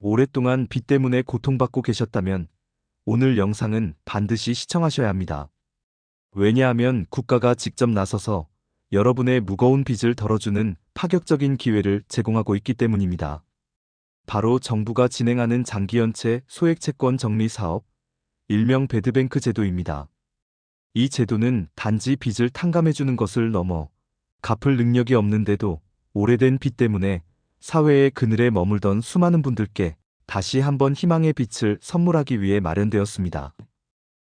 오랫동안 빚 때문에 고통받고 계셨다면 오늘 영상은 반드시 시청하셔야 합니다. 왜냐하면 국가가 직접 나서서 여러분의 무거운 빚을 덜어주는 파격적인 기회를 제공하고 있기 때문입니다. 바로 정부가 진행하는 장기연체 소액채권 정리 사업, 일명 배드뱅크 제도입니다. 이 제도는 단지 빚을 탕감해주는 것을 넘어 갚을 능력이 없는데도 오래된 빚 때문에 사회의 그늘에 머물던 수많은 분들께 다시 한번 희망의 빛을 선물하기 위해 마련되었습니다.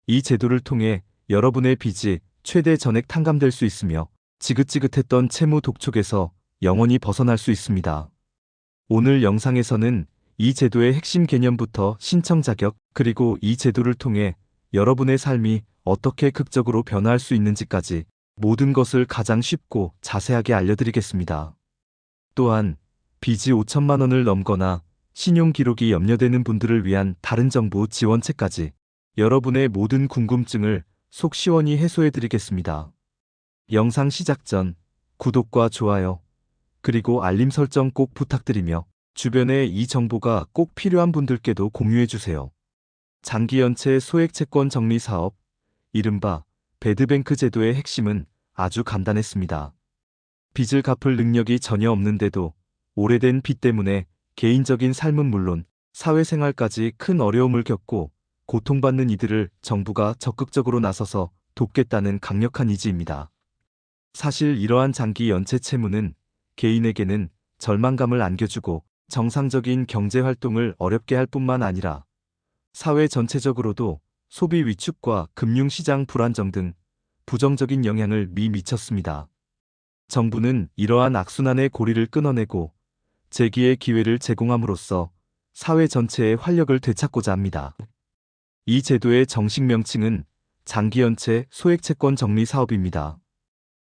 이 제도를 통해 여러분의 빚이 최대 전액 탕감될 수 있으며 지긋지긋했던 채무 독촉에서 영원히 벗어날 수 있습니다. 오늘 영상에서는 이 제도의 핵심 개념부터 신청 자격, 그리고 이 제도를 통해 여러분의 삶이 어떻게 극적으로 변화할 수 있는지까지 모든 것을 가장 쉽고 자세하게 알려드리겠습니다. 또한 빚이 5천만 원을 넘거나 신용 기록이 염려되는 분들을 위한 다른 정부 지원책까지 여러분의 모든 궁금증을 속 시원히 해소해드리겠습니다. 영상 시작 전 구독과 좋아요, 그리고 알림 설정 꼭 부탁드리며 주변에 이 정보가 꼭 필요한 분들께도 공유해주세요. 장기연체 소액채권 정리 사업, 이른바 배드뱅크 제도의 핵심은 아주 간단했습니다. 빚을 갚을 능력이 전혀 없는데도 오래된 빚 때문에 개인적인 삶은 물론 사회생활까지 큰 어려움을 겪고 고통받는 이들을 정부가 적극적으로 나서서 돕겠다는 강력한 의지입니다. 사실 이러한 장기 연체 채무는 개인에게는 절망감을 안겨주고 정상적인 경제활동을 어렵게 할 뿐만 아니라 사회 전체적으로도 소비 위축과 금융시장 불안정 등 부정적인 영향을 미쳤습니다. 정부는 이러한 악순환의 고리를 끊어내고 재기의 기회를 제공함으로써 사회 전체의 활력을 되찾고자 합니다. 이 제도의 정식 명칭은 장기연체 소액채권 정리 사업입니다.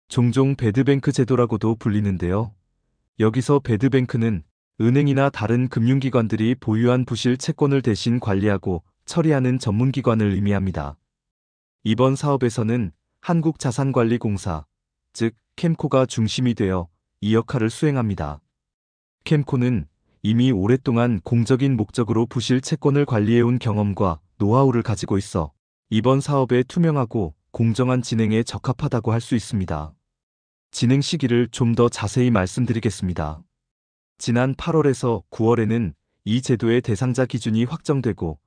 종종 배드뱅크 제도라고도 불리는데요. 여기서 배드뱅크는 은행이나 다른 금융기관들이 보유한 부실 채권을 대신 관리하고 처리하는 전문기관을 의미합니다. 이번 사업에서는 한국자산관리공사, 즉 캠코가 중심이 되어 이 역할을 수행합니다. 캠코는 이미 오랫동안 공적인 목적으로 부실 채권을 관리해온 경험과 노하우를 가지고 있어 이번 사업의 투명하고 공정한 진행에 적합하다고 할 수 있습니다. 진행 시기를 좀 더 자세히 말씀드리겠습니다. 지난 8월에서 9월에는 이 제도의 대상자 기준이 확정되고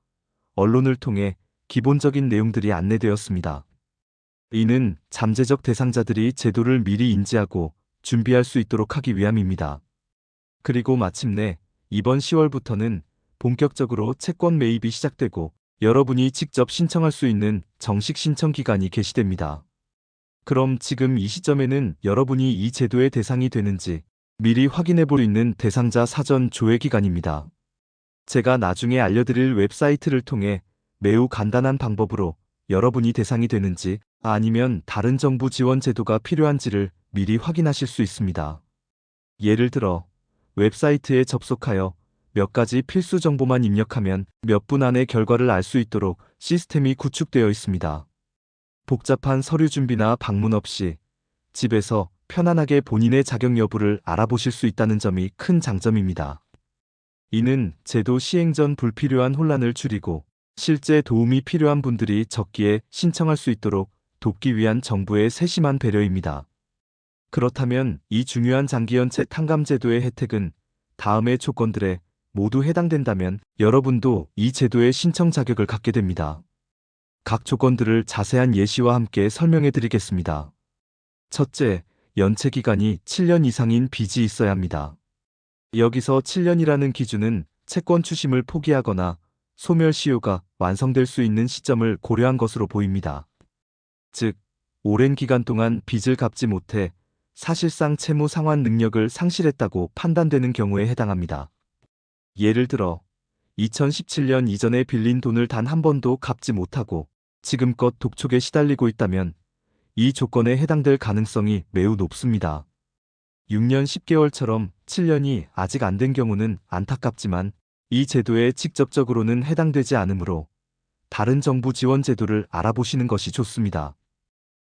언론을 통해 기본적인 내용들이 안내되었습니다. 이는 잠재적 대상자들이 제도를 미리 인지하고 준비할 수 있도록 하기 위함입니다. 그리고 마침내 이번 10월부터는 본격적으로 채권 매입이 시작되고 여러분이 직접 신청할 수 있는 정식 신청 기간이 개시됩니다. 그럼 지금 이 시점에는 여러분이 이 제도의 대상이 되는지 미리 확인해 볼 수 있는 대상자 사전 조회 기간입니다. 제가 나중에 알려드릴 웹사이트를 통해 매우 간단한 방법으로 여러분이 대상이 되는지 아니면 다른 정부 지원 제도가 필요한지를 미리 확인하실 수 있습니다. 예를 들어 웹사이트에 접속하여 몇 가지 필수 정보만 입력하면 몇 분 안에 결과를 알 수 있도록 시스템이 구축되어 있습니다. 복잡한 서류 준비나 방문 없이 집에서 편안하게 본인의 자격 여부를 알아보실 수 있다는 점이 큰 장점입니다. 이는 제도 시행 전 불필요한 혼란을 줄이고 실제 도움이 필요한 분들이 적기에 신청할 수 있도록 돕기 위한 정부의 세심한 배려입니다. 그렇다면 이 중요한 장기연체 탕감 제도의 혜택은 다음의 조건들에 모두 해당된다면 여러분도 이 제도의 신청 자격을 갖게 됩니다. 각 조건들을 자세한 예시와 함께 설명해 드리겠습니다. 첫째, 연체 기간이 7년 이상인 빚이 있어야 합니다. 여기서 7년이라는 기준은 채권 추심을 포기하거나 소멸시효가 완성될 수 있는 시점을 고려한 것으로 보입니다. 즉, 오랜 기간 동안 빚을 갚지 못해 사실상 채무 상환 능력을 상실했다고 판단되는 경우에 해당합니다. 예를 들어 2017년 이전에 빌린 돈을 단 한 번도 갚지 못하고 지금껏 독촉에 시달리고 있다면 이 조건에 해당될 가능성이 매우 높습니다. 6년 10개월처럼 7년이 아직 안 된 경우는 안타깝지만 이 제도에 직접적으로는 해당되지 않으므로 다른 정부 지원 제도를 알아보시는 것이 좋습니다.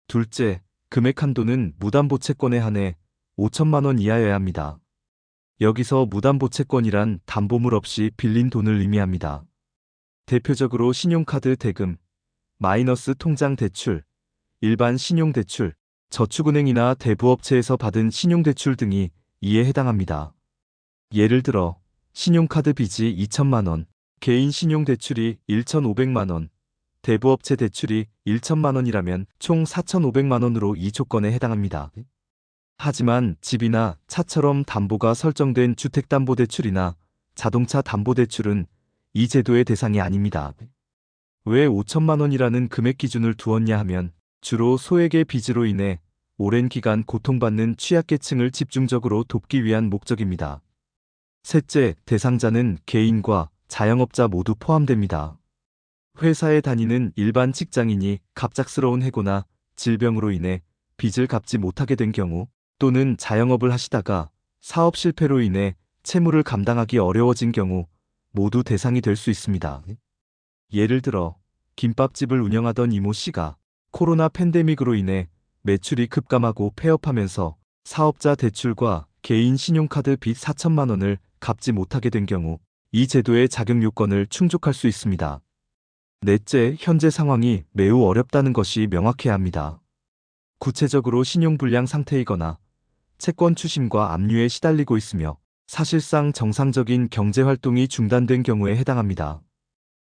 둘째, 금액 한도는 무담보 채권에 한해 5천만 원 이하여야 합니다. 여기서 무담보채권이란 담보물 없이 빌린 돈을 의미합니다. 대표적으로 신용카드 대금, 마이너스 통장 대출, 일반 신용대출, 저축은행이나 대부업체에서 받은 신용대출 등이 이에 해당합니다. 예를 들어 신용카드 빚이 2천만 원, 개인 신용대출이 1,500만 원, 대부업체 대출이 1천만 원이라면 총 4,500만 원으로 이 조건에 해당합니다. 하지만 집이나 차처럼 담보가 설정된 주택담보대출이나 자동차 담보대출은 이 제도의 대상이 아닙니다. 왜 5천만 원이라는 금액 기준을 두었냐 하면 주로 소액의 빚으로 인해 오랜 기간 고통받는 취약계층을 집중적으로 돕기 위한 목적입니다. 셋째, 대상자는 개인과 자영업자 모두 포함됩니다. 회사에 다니는 일반 직장인이 갑작스러운 해고나 질병으로 인해 빚을 갚지 못하게 된 경우, 또는 자영업을 하시다가 사업 실패로 인해 채무를 감당하기 어려워진 경우 모두 대상이 될 수 있습니다. 예를 들어 김밥집을 운영하던 이모 씨가 코로나 팬데믹으로 인해 매출이 급감하고 폐업하면서 사업자 대출과 개인 신용카드 빚 4천만 원을 갚지 못하게 된 경우 이 제도의 자격 요건을 충족할 수 있습니다. 넷째, 현재 상황이 매우 어렵다는 것이 명확해야 합니다. 구체적으로 신용불량 상태이거나 채권 추심과 압류에 시달리고 있으며 사실상 정상적인 경제활동이 중단된 경우에 해당합니다.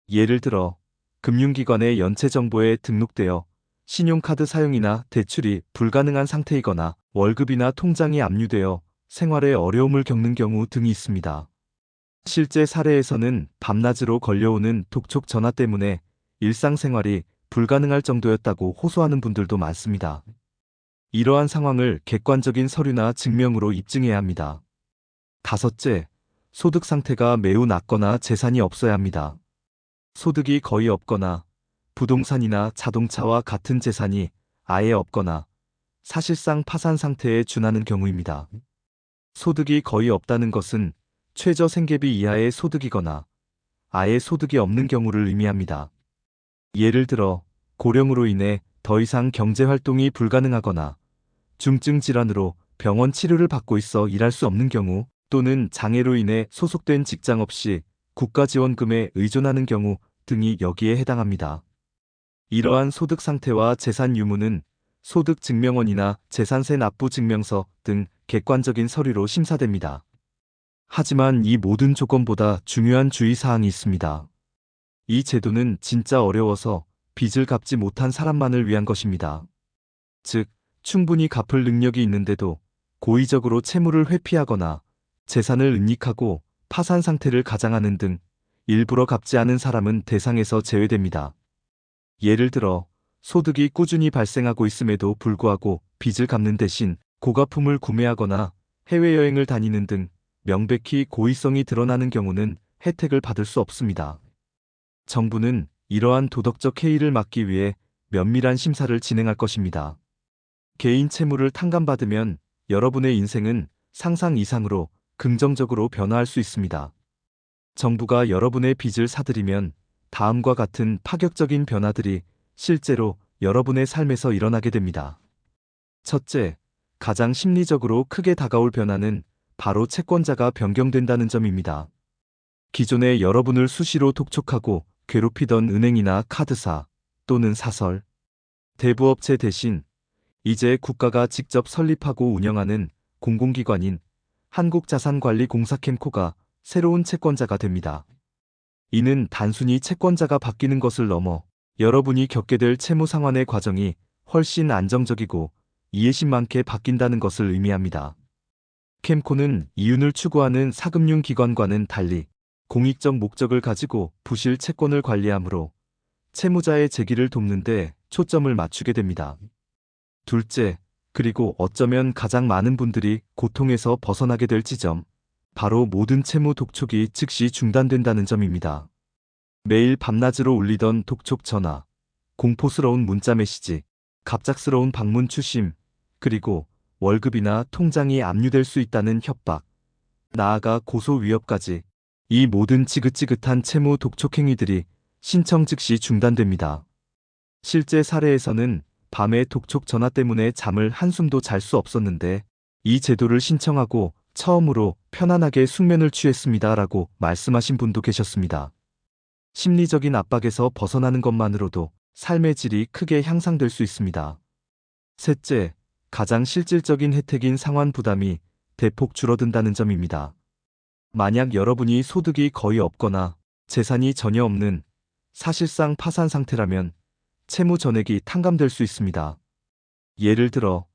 예를 들어 금융기관의 연체정보에 등록되어 신용카드 사용이나 대출이 불가능한 상태이거나 월급이나 통장이 압류되어 생활에 어려움을 겪는 경우 등이 있습니다. 실제 사례에서는 밤낮으로 걸려오는 독촉 전화 때문에 일상생활이 불가능할 정도였다고 호소하는 분들도 많습니다. 이러한 상황을 객관적인 서류나 증명으로 입증해야 합니다. 다섯째, 소득 상태가 매우 낮거나 재산이 없어야 합니다. 소득이 거의 없거나 부동산이나 자동차와 같은 재산이 아예 없거나 사실상 파산 상태에 준하는 경우입니다. 소득이 거의 없다는 것은 최저 생계비 이하의 소득이거나 아예 소득이 없는 경우를 의미합니다. 예를 들어 고령으로 인해 더 이상 경제활동이 불가능하거나 중증 질환으로 병원 치료를 받고 있어 일할 수 없는 경우, 또는 장애로 인해 소속된 직장 없이 국가지원금에 의존하는 경우 등이 여기에 해당합니다. 이러한 소득 상태와 재산 유무는 소득증명원이나 재산세 납부 증명서 등 객관적인 서류로 심사됩니다. 하지만 이 모든 조건보다 중요한 주의사항이 있습니다. 이 제도는 진짜 어려워서 빚을 갚지 못한 사람만을 위한 것입니다. 즉, 충분히 갚을 능력이 있는데도 고의적으로 채무를 회피하거나 재산을 은닉하고 파산 상태를 가장하는 등 일부러 갚지 않은 사람은 대상에서 제외됩니다. 예를 들어 소득이 꾸준히 발생하고 있음에도 불구하고 빚을 갚는 대신 고가품을 구매하거나 해외여행을 다니는 등 명백히 고의성이 드러나는 경우는 혜택을 받을 수 없습니다. 정부는 이러한 도덕적 해이를 막기 위해 면밀한 심사를 진행할 것입니다. 개인 채무를 탕감받으면 여러분의 인생은 상상 이상으로 긍정적으로 변화할 수 있습니다. 정부가 여러분의 빚을 사들이면 다음과 같은 파격적인 변화들이 실제로 여러분의 삶에서 일어나게 됩니다. 첫째, 가장 심리적으로 크게 다가올 변화는 바로 채권자가 변경된다는 점입니다. 기존에 여러분을 수시로 독촉하고 괴롭히던 은행이나 카드사 또는 사설, 대부업체 대신 이제 국가가 직접 설립하고 운영하는 공공기관인 한국자산관리공사 캠코가 새로운 채권자가 됩니다. 이는 단순히 채권자가 바뀌는 것을 넘어 여러분이 겪게 될 채무 상환의 과정이 훨씬 안정적이고 이해심 많게 바뀐다는 것을 의미합니다. 캠코는 이윤을 추구하는 사금융 기관과는 달리 공익적 목적을 가지고 부실 채권을 관리하므로 채무자의 재기를 돕는 데 초점을 맞추게 됩니다. 둘째, 그리고 어쩌면 가장 많은 분들이 고통에서 벗어나게 될 지점, 바로 모든 채무 독촉이 즉시 중단된다는 점입니다. 매일 밤낮으로 울리던 독촉 전화, 공포스러운 문자 메시지, 갑작스러운 방문 추심, 그리고 월급이나 통장이 압류될 수 있다는 협박, 나아가 고소 위협까지 이 모든 지긋지긋한 채무 독촉 행위들이 신청 즉시 중단됩니다. 실제 사례에서는 밤에 독촉 전화 때문에 잠을 한숨도 잘 수 없었는데 이 제도를 신청하고 처음으로 편안하게 숙면을 취했습니다라고 말씀하신 분도 계셨습니다. 심리적인 압박에서 벗어나는 것만으로도 삶의 질이 크게 향상될 수 있습니다. 셋째, 가장 실질적인 혜택인 상환 부담이 대폭 줄어든다는 점입니다. 만약 여러분이 소득이 거의 없거나 재산이 전혀 없는 사실상 파산 상태라면 채무 전액이 탕감될 수 있습니다. 예를 들어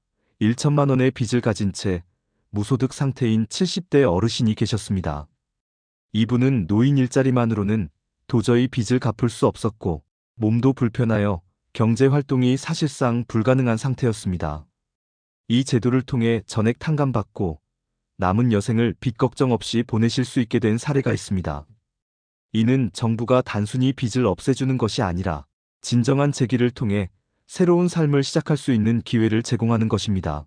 1천만 원의 빚을 가진 채 무소득 상태인 70대 어르신이 계셨습니다. 이분은 노인 일자리만으로는 도저히 빚을 갚을 수 없었고 몸도 불편하여 경제 활동이 사실상 불가능한 상태였습니다. 이 제도를 통해 전액 탕감받고 남은 여생을 빚 걱정 없이 보내실 수 있게 된 사례가 있습니다. 이는 정부가 단순히 빚을 없애주는 것이 아니라 진정한 재기를 통해 새로운 삶을 시작할 수 있는 기회를 제공하는 것입니다.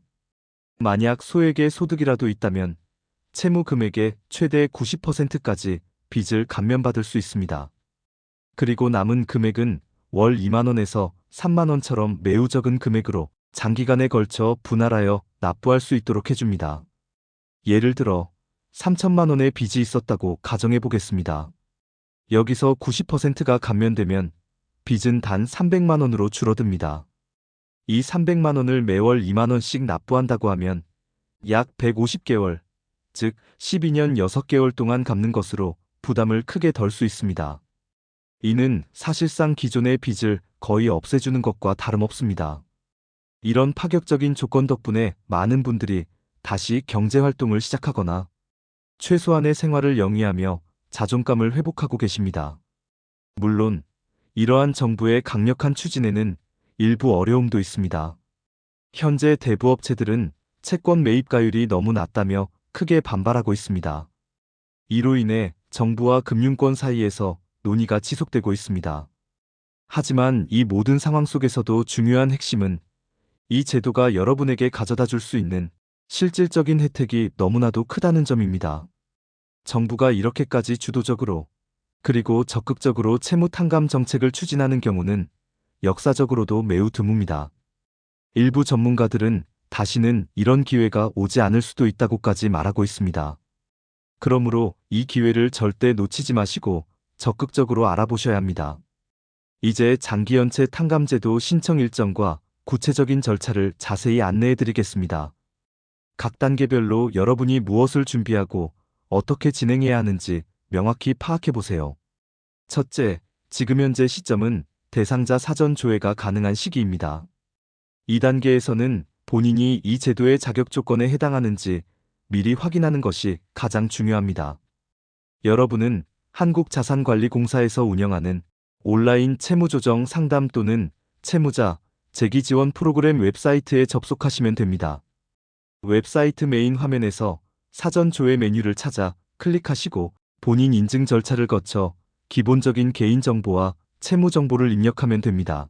만약 소액의 소득이라도 있다면 채무 금액의 최대 90%까지 빚을 감면받을 수 있습니다. 그리고 남은 금액은 월 2만 원에서 3만 원처럼 매우 적은 금액으로 장기간에 걸쳐 분할하여 납부할 수 있도록 해줍니다. 예를 들어 3천만 원의 빚이 있었다고 가정해 보겠습니다. 여기서 90%가 감면되면 빚은 단 300만 원으로 줄어듭니다. 이 300만 원을 매월 2만 원씩 납부한다고 하면 약 150개월, 즉 12년 6개월 동안 갚는 것으로 부담을 크게 덜 수 있습니다. 이는 사실상 기존의 빚을 거의 없애주는 것과 다름없습니다. 이런 파격적인 조건 덕분에 많은 분들이 다시 경제활동을 시작하거나 최소한의 생활을 영위하며 자존감을 회복하고 계십니다. 물론 이러한 정부의 강력한 추진에는 일부 어려움도 있습니다. 현재 대부업체들은 채권 매입가율이 너무 낮다며 크게 반발하고 있습니다. 이로 인해 정부와 금융권 사이에서 논의가 지속되고 있습니다. 하지만 이 모든 상황 속에서도 중요한 핵심은 이 제도가 여러분에게 가져다 줄 수 있는 실질적인 혜택이 너무나도 크다는 점입니다. 정부가 이렇게까지 주도적으로 그리고 적극적으로 채무 탕감 정책을 추진하는 경우는 역사적으로도 매우 드뭅니다. 일부 전문가들은 다시는 이런 기회가 오지 않을 수도 있다고까지 말하고 있습니다. 그러므로 이 기회를 절대 놓치지 마시고 적극적으로 알아보셔야 합니다. 이제 장기연체 탕감제도 신청 일정과 구체적인 절차를 자세히 안내해 드리겠습니다. 각 단계별로 여러분이 무엇을 준비하고 어떻게 진행해야 하는지 명확히 파악해 보세요. 첫째, 지금 현재 시점은 대상자 사전 조회가 가능한 시기입니다. 2단계에서는 본인이 이 제도의 자격 조건에 해당하는지 미리 확인하는 것이 가장 중요합니다. 여러분은 한국자산관리공사에서 운영하는 온라인 채무조정 상담 또는 채무자 재기 지원 프로그램 웹사이트에 접속하시면 됩니다. 웹사이트 메인 화면에서 사전 조회 메뉴를 찾아 클릭하시고 본인 인증 절차를 거쳐 기본적인 개인정보와 채무정보를 입력하면 됩니다.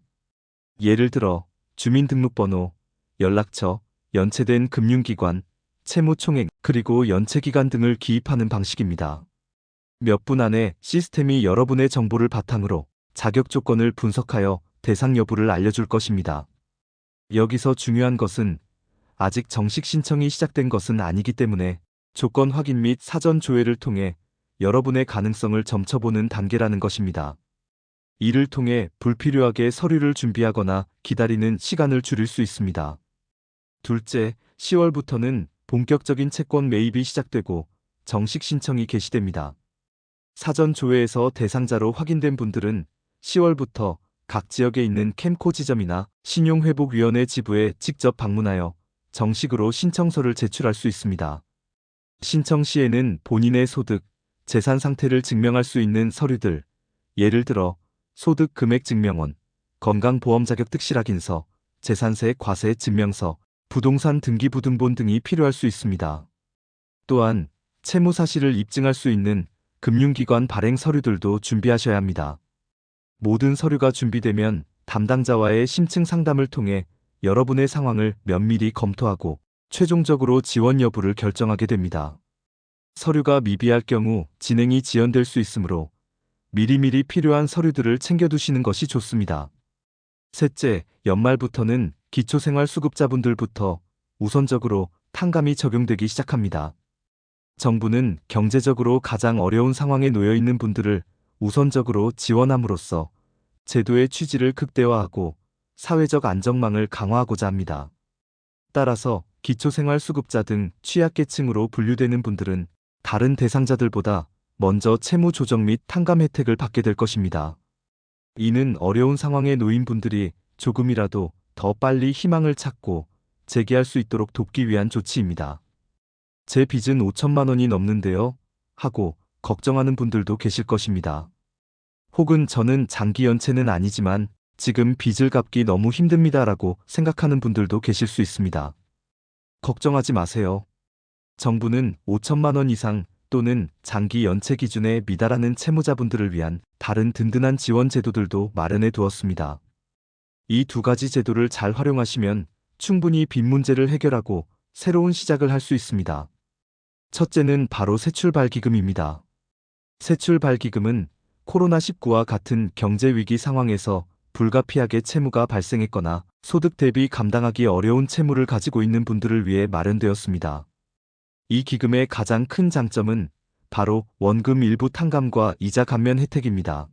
예를 들어 주민등록번호, 연락처, 연체된 금융기관, 채무총액, 그리고 연체기간 등을 기입하는 방식입니다. 몇 분 안에 시스템이 여러분의 정보를 바탕으로 자격 조건을 분석하여 대상 여부를 알려줄 것입니다. 여기서 중요한 것은 아직 정식 신청이 시작된 것은 아니기 때문에 조건 확인 및 사전 조회를 통해 여러분의 가능성을 점쳐보는 단계라는 것입니다. 이를 통해 불필요하게 서류를 준비하거나 기다리는 시간을 줄일 수 있습니다. 둘째, 10월부터는 본격적인 채권 매입이 시작되고 정식 신청이 개시됩니다. 사전 조회에서 대상자로 확인된 분들은 10월부터 각 지역에 있는 캠코 지점이나 신용회복위원회 지부에 직접 방문하여 정식으로 신청서를 제출할 수 있습니다. 신청 시에는 본인의 소득, 재산 상태를 증명할 수 있는 서류들, 예를 들어 소득 금액 증명원, 건강보험 자격 특실 확인서, 재산세 과세 증명서, 부동산 등기부등본 등이 필요할 수 있습니다. 또한 채무 사실을 입증할 수 있는 금융기관 발행 서류들도 준비하셔야 합니다. 모든 서류가 준비되면 담당자와의 심층 상담을 통해 여러분의 상황을 면밀히 검토하고 최종적으로 지원 여부를 결정하게 됩니다. 서류가 미비할 경우 진행이 지연될 수 있으므로 미리미리 필요한 서류들을 챙겨두시는 것이 좋습니다. 셋째, 연말부터는 기초생활수급자분들부터 우선적으로 탕감이 적용되기 시작합니다. 정부는 경제적으로 가장 어려운 상황에 놓여 있는 분들을 우선적으로 지원함으로써 제도의 취지를 극대화하고 사회적 안정망을 강화하고자 합니다. 따라서 기초생활수급자 등 취약계층으로 분류되는 분들은 다른 대상자들보다 먼저 채무조정 및 탕감 혜택을 받게 될 것입니다. 이는 어려운 상황에 놓인 분들이 조금이라도 더 빨리 희망을 찾고 재기할 수 있도록 돕기 위한 조치입니다. 제 빚은 5천만 원이 넘는데요 하고 걱정하는 분들도 계실 것입니다. 혹은 저는 장기 연체는 아니지만 지금 빚을 갚기 너무 힘듭니다라고 생각하는 분들도 계실 수 있습니다. 걱정하지 마세요. 정부는 5천만 원 이상 또는 장기 연체 기준에 미달하는 채무자분들을 위한 다른 든든한 지원 제도들도 마련해 두었습니다. 이 두 가지 제도를 잘 활용하시면 충분히 빚 문제를 해결하고 새로운 시작을 할 수 있습니다. 첫째는 바로 새출발기금입니다. 새출발기금은 코로나19와 같은 경제위기 상황에서 불가피하게 채무가 발생했거나 소득 대비 감당하기 어려운 채무를 가지고 있는 분들을 위해 마련되었습니다. 이 기금의 가장 큰 장점은 바로 원금 일부 탕감과 이자 감면 혜택입니다.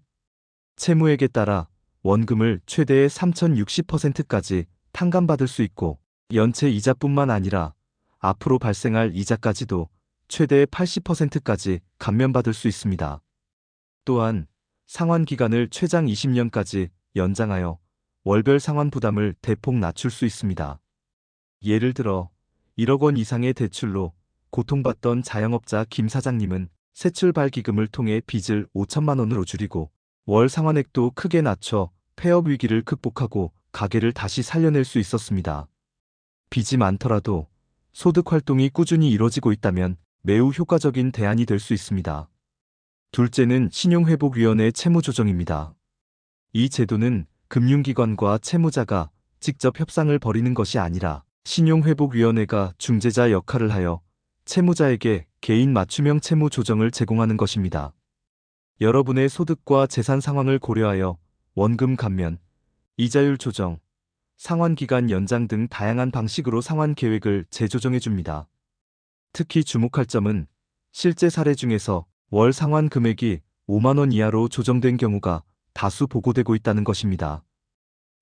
채무액에 따라 원금을 최대의 3,060%까지 탕감받을 수 있고 연체 이자뿐만 아니라 앞으로 발생할 이자까지도 최대 80%까지 감면받을 수 있습니다. 또한 상환 기간을 최장 20년까지 연장하여 월별 상환 부담을 대폭 낮출 수 있습니다. 예를 들어 1억 원 이상의 대출로 고통받던 자영업자 김 사장님은 새출발기금을 통해 빚을 5천만 원으로 줄이고 월 상환액도 크게 낮춰 폐업 위기를 극복하고 가게를 다시 살려낼 수 있었습니다. 빚이 많더라도 소득 활동이 꾸준히 이뤄지고 있다면 매우 효과적인 대안이 될 수 있습니다. 둘째는 신용회복위원회 채무조정입니다. 이 제도는 금융기관과 채무자가 직접 협상을 벌이는 것이 아니라 신용회복위원회가 중재자 역할을 하여 채무자에게 개인 맞춤형 채무 조정을 제공하는 것입니다. 여러분의 소득과 재산 상황을 고려하여 원금 감면, 이자율 조정, 상환 기간 연장 등 다양한 방식으로 상환 계획을 재조정해 줍니다. 특히 주목할 점은 실제 사례 중에서 월 상환 금액이 5만 원 이하로 조정된 경우가 다수 보고되고 있다는 것입니다.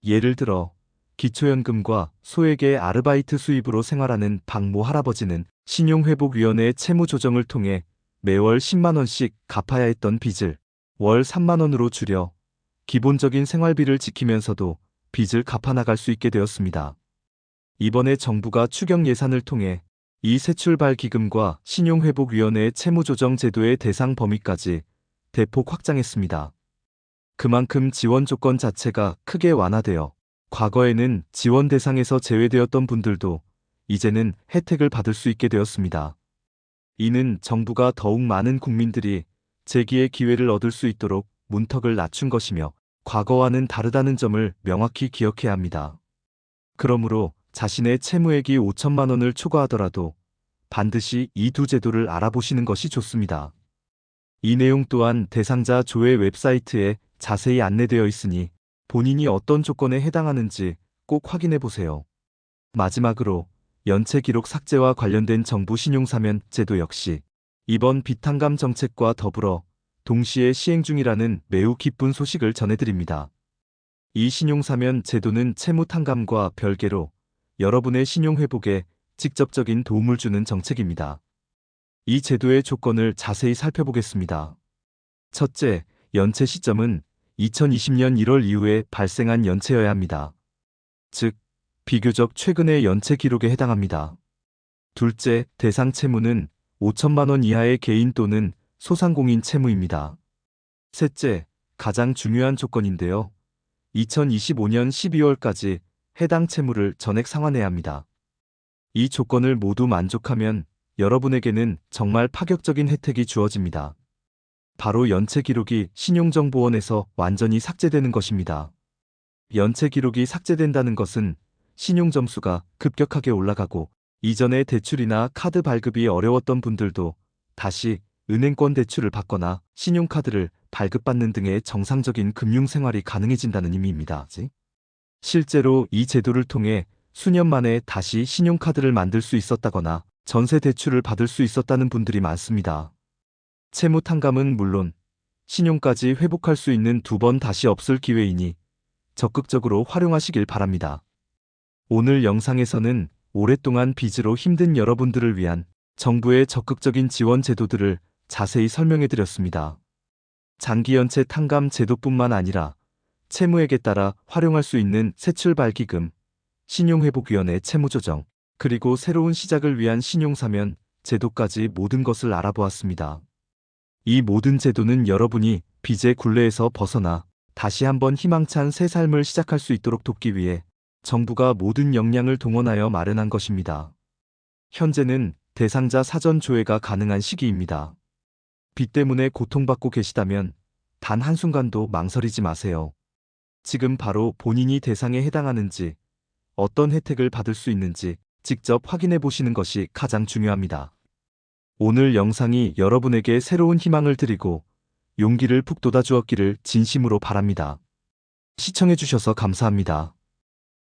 예를 들어 기초연금과 소액의 아르바이트 수입으로 생활하는 박모 할아버지는 신용회복위원회의 채무조정을 통해 매월 10만 원씩 갚아야 했던 빚을 월 3만 원으로 줄여 기본적인 생활비를 지키면서도 빚을 갚아나갈 수 있게 되었습니다. 이번에 정부가 추경 예산을 통해 이 새출발기금과 신용회복위원회의 채무조정 제도의 대상 범위까지 대폭 확장했습니다. 그만큼 지원 조건 자체가 크게 완화되어 과거에는 지원 대상에서 제외되었던 분들도 이제는 혜택을 받을 수 있게 되었습니다. 이는 정부가 더욱 많은 국민들이 재기의 기회를 얻을 수 있도록 문턱을 낮춘 것이며 과거와는 다르다는 점을 명확히 기억해야 합니다. 그러므로 자신의 채무액이 5천만 원을 초과하더라도 반드시 이 두 제도를 알아보시는 것이 좋습니다. 이 내용 또한 대상자 조회 웹사이트에 자세히 안내되어 있으니 본인이 어떤 조건에 해당하는지 꼭 확인해 보세요. 마지막으로 연체 기록 삭제와 관련된 정부 신용사면 제도 역시 이번 빚탕감 정책과 더불어 동시에 시행 중이라는 매우 기쁜 소식을 전해드립니다. 이 신용사면 제도는 채무탕감과 별개로 여러분의 신용회복에 직접적인 도움을 주는 정책입니다. 이 제도의 조건을 자세히 살펴보겠습니다. 첫째, 연체 시점은 2020년 1월 이후에 발생한 연체여야 합니다. 즉, 비교적 최근의 연체 기록에 해당합니다. 둘째, 대상 채무는 5천만 원 이하의 개인 또는 소상공인 채무입니다. 셋째, 가장 중요한 조건인데요. 2025년 12월까지 해당 채무를 전액 상환해야 합니다. 이 조건을 모두 만족하면 여러분에게는 정말 파격적인 혜택이 주어집니다. 바로 연체 기록이 신용정보원에서 완전히 삭제되는 것입니다. 연체 기록이 삭제된다는 것은 신용점수가 급격하게 올라가고 이전에 대출이나 카드 발급이 어려웠던 분들도 다시 은행권 대출을 받거나 신용카드를 발급받는 등의 정상적인 금융생활이 가능해진다는 의미입니다. 실제로 이 제도를 통해 수년 만에 다시 신용카드를 만들 수 있었다거나 전세 대출을 받을 수 있었다는 분들이 많습니다. 채무 탕감은 물론 신용까지 회복할 수 있는 두 번 다시 없을 기회이니 적극적으로 활용하시길 바랍니다. 오늘 영상에서는 오랫동안 빚으로 힘든 여러분들을 위한 정부의 적극적인 지원 제도들을 자세히 설명해 드렸습니다. 장기연체 탕감 제도뿐만 아니라 채무액에 따라 활용할 수 있는 새출발기금, 신용회복위원회 채무조정, 그리고 새로운 시작을 위한 신용사면 제도까지 모든 것을 알아보았습니다. 이 모든 제도는 여러분이 빚의 굴레에서 벗어나 다시 한번 희망찬 새 삶을 시작할 수 있도록 돕기 위해 정부가 모든 역량을 동원하여 마련한 것입니다. 현재는 대상자 사전 조회가 가능한 시기입니다. 빚 때문에 고통받고 계시다면 단 한순간도 망설이지 마세요. 지금 바로 본인이 대상에 해당하는지, 어떤 혜택을 받을 수 있는지 직접 확인해 보시는 것이 가장 중요합니다. 오늘 영상이 여러분에게 새로운 희망을 드리고 용기를 북돋아 주었기를 진심으로 바랍니다. 시청해 주셔서 감사합니다.